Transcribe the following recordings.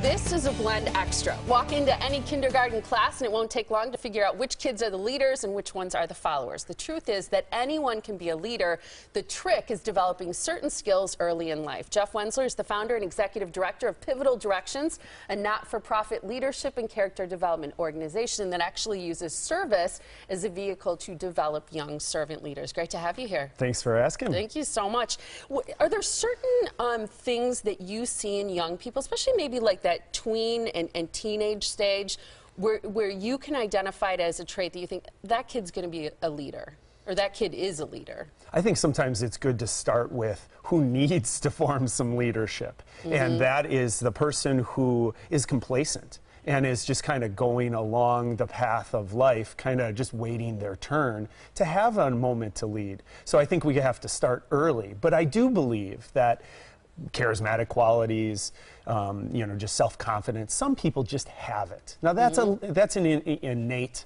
This is a Blend Extra. Walk into any kindergarten class and it won't take long to figure out which kids are the leaders and which ones are the followers. The truth is that anyone can be a leader. The trick is developing certain skills early in life. Jeff Wenzler is the founder and executive director of Pivotal Directions, a not-for-profit leadership and character development organization that actually uses service as a vehicle to develop young servant leaders. Great to have you here. Thanks for asking. Thank you so much. Are there certain things that you see in young people, especially maybe like that tween and teenage stage, where you can identify it as a trait that you think that kid's going to be a leader, or that kid is a leader? I think sometimes it's good to start with who needs to form some leadership. And that is the person who is complacent and is just kind of going along the path of life, kind of just waiting their turn to have a moment to lead. So I think we have to start early. But I do believe that charismatic qualities, you know, just self-confidence, some people just have it. Now that's an innate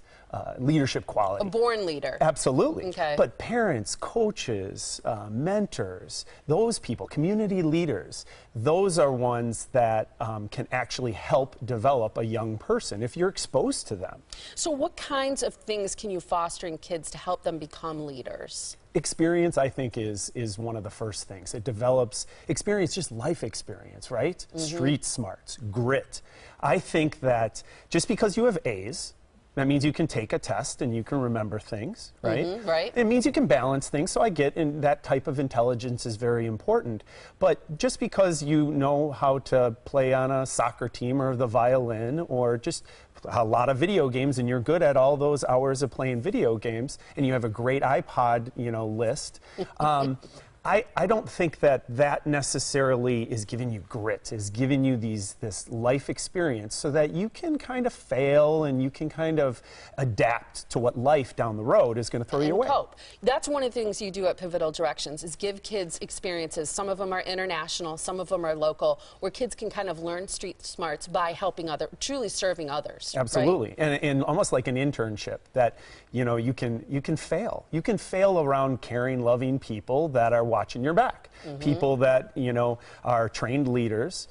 leadership quality. A born leader. Absolutely. Okay. But parents, coaches, mentors, those people, community leaders, those are ones that can actually help develop a young person if you're exposed to them. So what kinds of things can you foster in kids to help them become leaders? Experience, I think, is one of the first things. It develops experience, just life experience, right? Street smarts, grit. I think that just because you have A's, that means you can take a test and you can remember things, right? Right. It means you can balance things, so I get in that type of intelligence is very important. But just because you know how to play on a soccer team or the violin or just a lot of video games and you're good at all those hours of playing video games and you have a great iPod, you know, list, I don't think that that necessarily is giving you grit, is giving you this life experience so that you can kind of fail and you can kind of adapt to what life down the road is going to throw you away. Cope. That's one of the things you do at Pivotal Directions, is give kids experiences. Some of them are international, some of them are local, where kids can kind of learn street smarts by helping truly serving others. Absolutely. Right? And almost like an internship that, you know, you can fail. You can fail around caring, loving people that are watching your back. People that, you know, are trained leaders,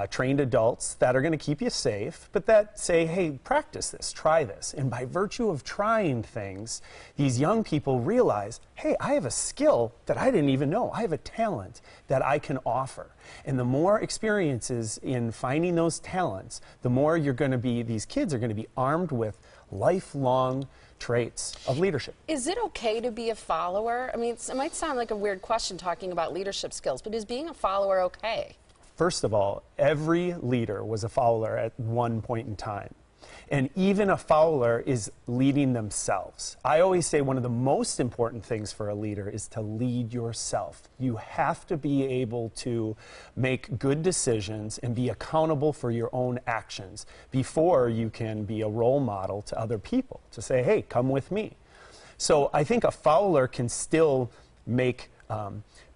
trained adults that are going to keep you safe, but that say, hey, practice this, try this. And by virtue of trying things, these young people realize, hey, I have a skill that I didn't even know. I have a talent that I can offer. And the more experiences in finding those talents, the more you're going to be, these kids are going to be armed with lifelong traits of leadership. Is it okay to be a follower? I mean, it might sound like a weird question talking about leadership skills, but is being a follower okay? First of all, every leader was a follower at one point in time. And even a follower is leading themselves. I always say one of the most important things for a leader is to lead yourself. You have to be able to make good decisions and be accountable for your own actions before you can be a role model to other people, to say, hey, come with me. So I think a follower can still make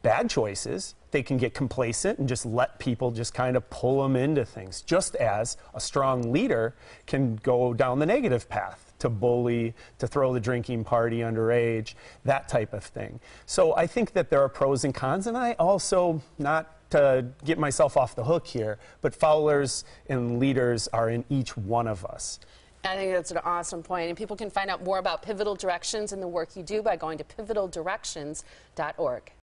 bad choices. They can get complacent and just let people just kind of pull them into things, just as a strong leader can go down the negative path, to bully, to throw the drinking party underage, that type of thing. So I think that there are pros and cons, and I also, not to get myself off the hook here, but followers and leaders are in each one of us. I think that's an awesome point. And people can find out more about Pivotal Directions and the work you do by going to pivotaldirections.org.